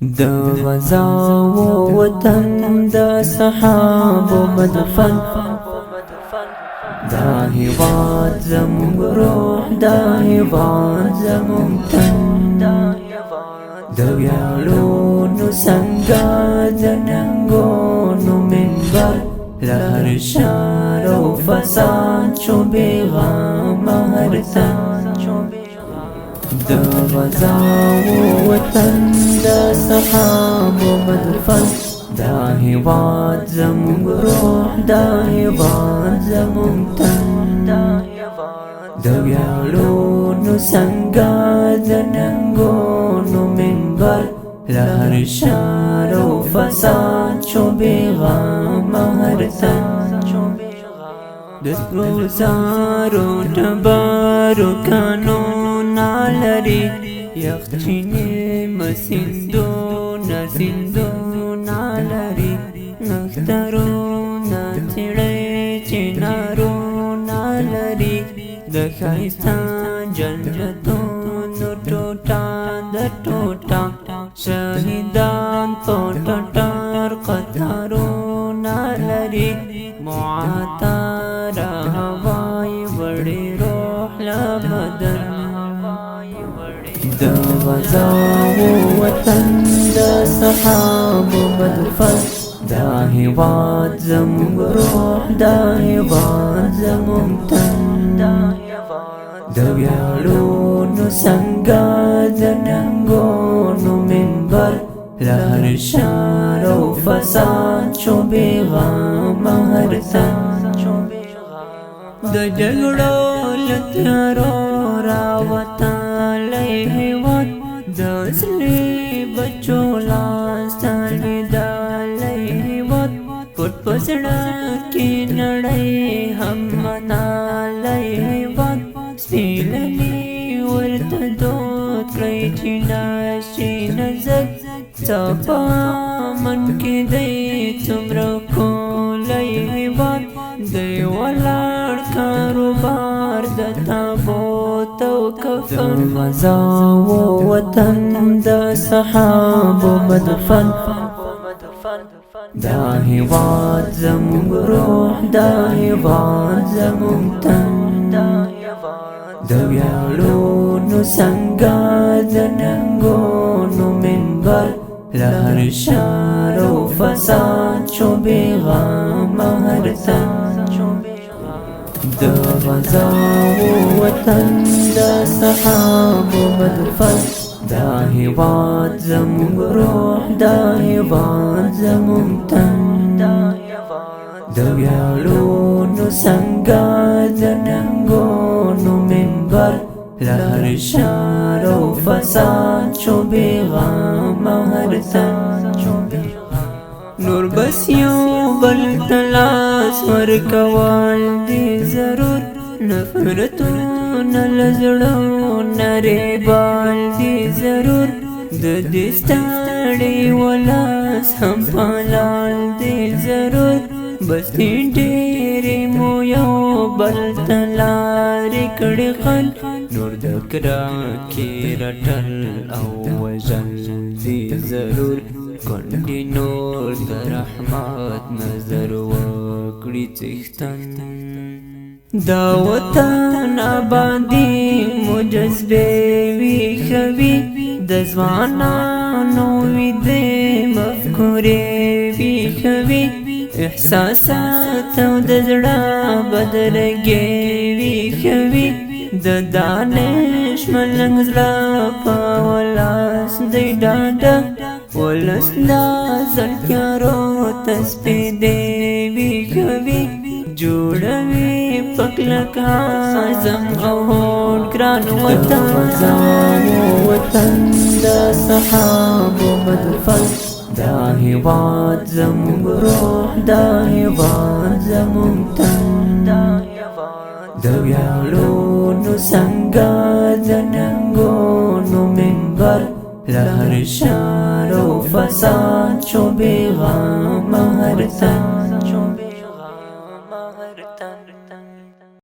د غزا و وطن د صحابو مدفن دا هیواد زموږ روح دا هیواد زموږ تن د ویاړونو سنګر د ننګونو منبر له هر شر او فساد شو بېغمه هر تن د غزا و وطن د صحابو مدفن دا هیواد زموږ روح دا هیواد زموږ تن د ویاړونو سنګر د ننګونو منبر له هر شر او فساد شو بېغمه هر تن د سرو زرو ډبرو کانونه لري یخچینې مسیندونه سیندونه لري نښترونه څېړۍ چنارونه لري د ښایسته جنتونو ټوټه د ټوټه شهیدان په ټټر قطارونه لري معطره هوای وړې روح له بدن د غزا و وطن د صحابو مدفن دا هیواد زموږ روح دا هیواد زموږ تن د ویاړونو سنګر د ننګونو منبر له هر شر او فساد شو بېغمه هر تن د جګړو له تیارو راوتلی هیواد د اصلي بچو لاس ته لیدلی هیواد پټ په زړه کې نړۍ هم منالی هیواد سپېلني ورته دود کړئ چې نشي نظر څه په من کې دی څومره ښکلی هیواد دی ولاړ کاروبار د تابوت او کفن د غزا و وطن د صحابو مدفن دا هیواد زموږ روح دا هیواد زموږ تن د ویاړونو سنګر د ننګونو منبر له هر شر او فساد شو بېغمه هر تن د غزا و وطن د صحابو مدفن دا هیواد زموږ روح دا هیواد زموږ تن د ویاړونو سنګر د ننګونو منبر له هر شر او فساد شو بېغمه هر تن نور بس یو بل ته لاس ورکول دي ضرور نفرتونه له زړو نه ریبال دي ضرور د دې ستړي ولس هم پالال دي ضرور بس ډېرې مو یو بل ته لارې کړې خل نور د کراکې رټل او وژل دي ضرور کونډې نور د رحمت نظر وکړي څښتن دا وطن آبادي مو جذبې ویښوي د ځوانانو ویدې مفکورې ویښوي احساسات او د زړه بدرګې ویښوي د دانش ملنګ زړه په ولس دی ډاډه ولس دا زړتیارو تسپېدې ویښوي جوړوي پکلک اعظم او هوډ ګران وطن غزا و وطن د صحابو مدفن دا هیواد زموږ روح دا هیواد زموږ تن د ویاړونو سنګر د ننګونو منبر له هر شر او فساد شو بېغمه هر تن